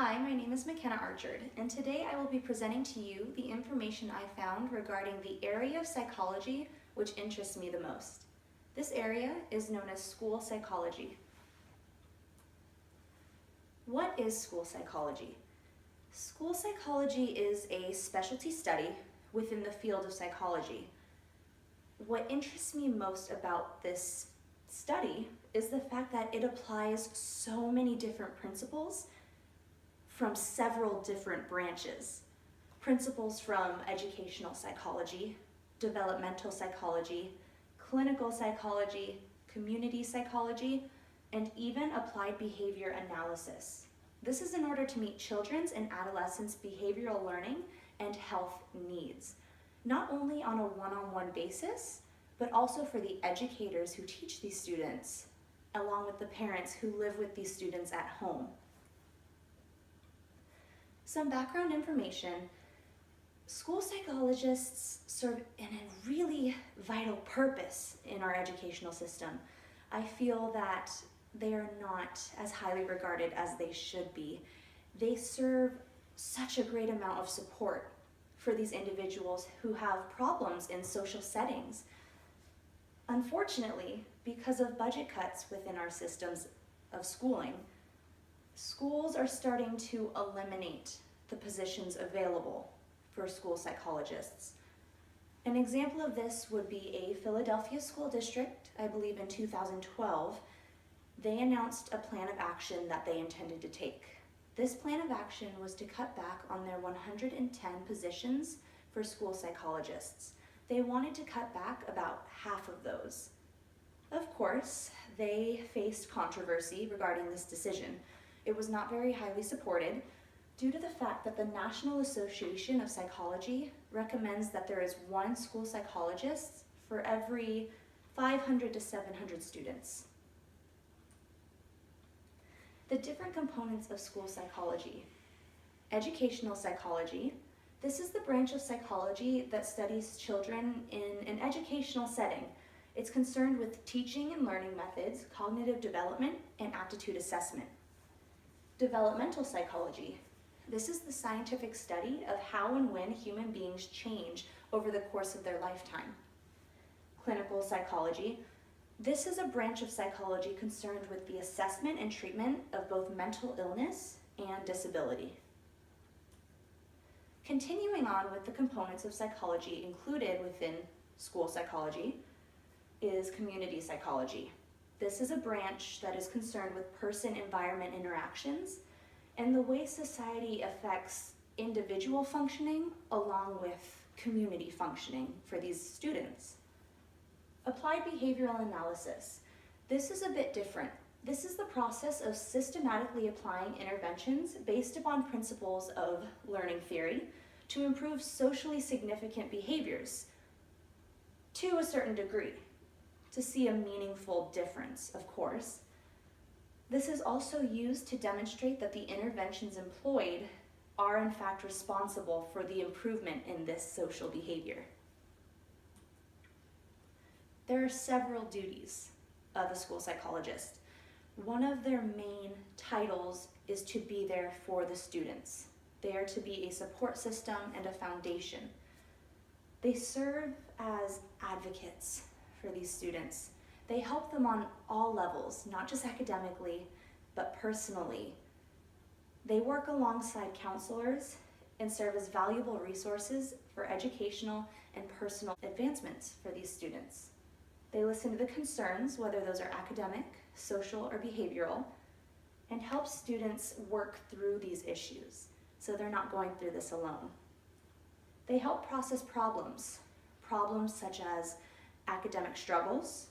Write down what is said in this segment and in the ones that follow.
Hi, my name is McKenna Archard, and today I will be presenting to you the information I found regarding the area of psychology which interests me the most. This area is known as school psychology. What is school psychology? School psychology is a specialty study within the field of psychology. What interests me most about this study is the fact that it applies so many different principles from several different branches. Principles from educational psychology, developmental psychology, clinical psychology, community psychology, and even applied behavior analysis. This is in order to meet children's and adolescents' behavioral learning and health needs, not only on a one-on-one basis, but also for the educators who teach these students, along with the parents who live with these students at home. Some background information: school psychologists serve in a really vital purpose in our educational system. I feel that they are not as highly regarded as they should be. They serve such a great amount of support for these individuals who have problems in social settings. Unfortunately, because of budget cuts within our systems of schooling, schools are starting to eliminate the positions available for school psychologists. An example of this would be a Philadelphia school district, I believe in 2012. They announced a plan of action that they intended to take. This plan of action was to cut back on their 110 positions for school psychologists. They wanted to cut back about half of those. Of course, they faced controversy regarding this decision. It was not very highly supported due to the fact that the National Association of Psychology recommends that there is one school psychologist for every 500 to 700 students. The different components of school psychology. Educational psychology. This is the branch of psychology that studies children in an educational setting. It's concerned with teaching and learning methods, cognitive development, and aptitude assessment. Developmental psychology. This is the scientific study of how and when human beings change over the course of their lifetime. Clinical psychology. This is a branch of psychology concerned with the assessment and treatment of both mental illness and disability. Continuing on with the components of psychology included within school psychology is community psychology. This is a branch that is concerned with person-environment interactions and the way society affects individual functioning along with community functioning for these students. Applied behavioral analysis. This is a bit different. This is the process of systematically applying interventions based upon principles of learning theory to improve socially significant behaviors to a certain degree, to see a meaningful difference, of course. This is also used to demonstrate that the interventions employed are in fact responsible for the improvement in this social behavior. There are several duties of a school psychologist. One of their main titles is to be there for the students. They are to be a support system and a foundation. They serve as advocates for these students. They help them on all levels, not just academically, but personally. They work alongside counselors and serve as valuable resources for educational and personal advancements for these students. They listen to the concerns, whether those are academic, social, or behavioral, and help students work through these issues so they're not going through this alone. They help process problems such as academic struggles,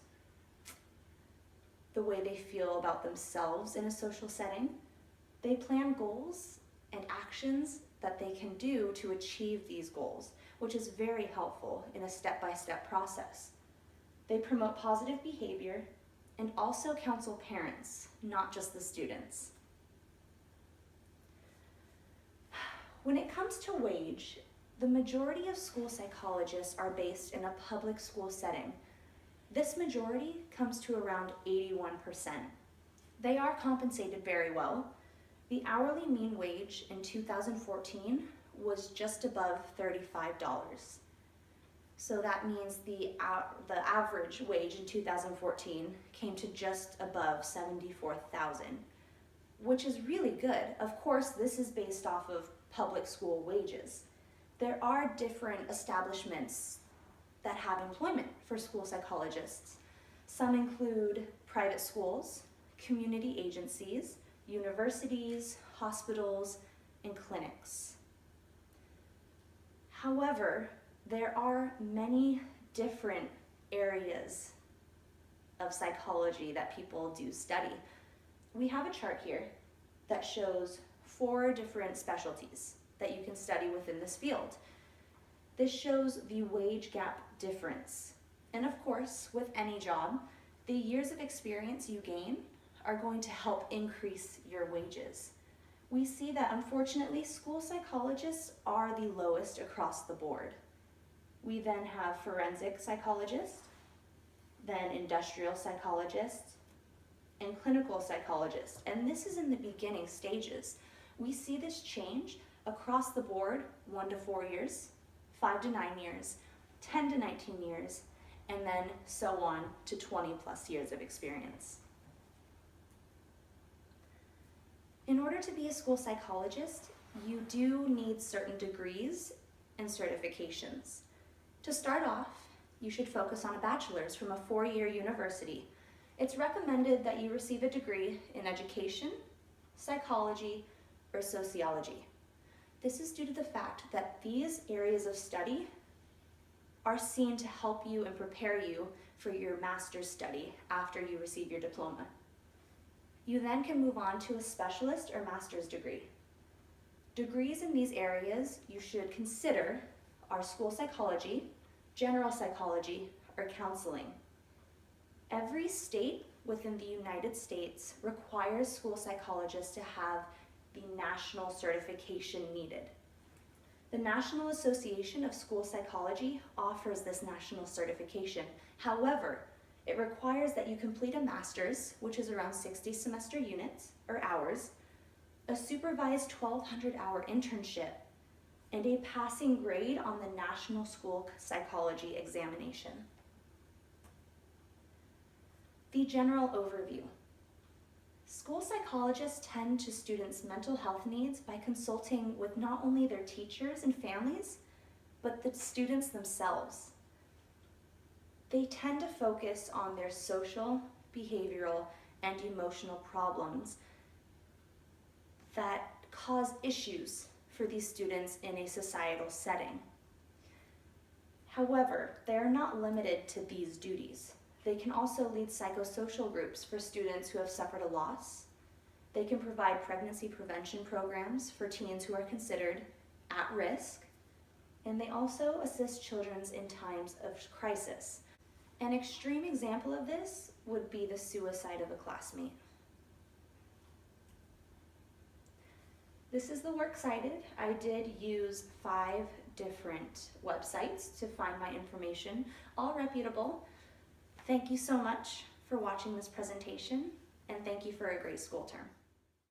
the way they feel about themselves in a social setting. They plan goals and actions that they can do to achieve these goals, which is very helpful in a step-by-step process. They promote positive behavior and also counsel parents, not just the students. When it comes to wage, the majority of school psychologists are based in a public school setting. This majority comes to around 81%. They are compensated very well, The hourly mean wage in 2014 was just above $35. So that means the average wage in 2014 came to just above $74,000, which is really good. Of course, this is based off of public school wages. There are different establishments that have employment for school psychologists. Some include private schools, community agencies, universities, hospitals, and clinics. However, there are many different areas of psychology that people do study. We have a chart here that shows 4 different specialties that you can study within this field. This shows the wage gap difference. And of course, with any job, the years of experience you gain are going to help increase your wages. We see that unfortunately, school psychologists are the lowest across the board. We then have forensic psychologists, then industrial psychologists, and clinical psychologists. And this is in the beginning stages. We see this change across the board, 1 to 4 years, 5 to 9 years, 10 to 19 years, and then so on to 20 plus years of experience. In order to be a school psychologist, you do need certain degrees and certifications. To start off, you should focus on a bachelor's from a 4-year university. It's recommended that you receive a degree in education, psychology, or sociology. This is due to the fact that these areas of study are seen to help you and prepare you for your master's study after you receive your diploma. You then can move on to a specialist or master's degree. Degrees in these areas you should consider are school psychology, general psychology, or counseling. Every state within the United States requires school psychologists to have the national certification needed. The National Association of School Psychology offers this national certification. However, it requires that you complete a master's, which is around 60 semester units or hours, a supervised 1,200-hour internship, and a passing grade on the National School Psychology Examination. The general overview. School psychologists tend to students' mental health needs by consulting with not only their teachers and families, but the students themselves. They tend to focus on their social, behavioral, and emotional problems that cause issues for these students in a societal setting. However, they are not limited to these duties. They can also lead psychosocial groups for students who have suffered a loss. They can provide pregnancy prevention programs for teens who are considered at risk. And they also assist children in times of crisis. An extreme example of this would be the suicide of a classmate. This is the works cited. I did use 5 different websites to find my information, all reputable. Thank you so much for watching this presentation, and thank you for a great school term.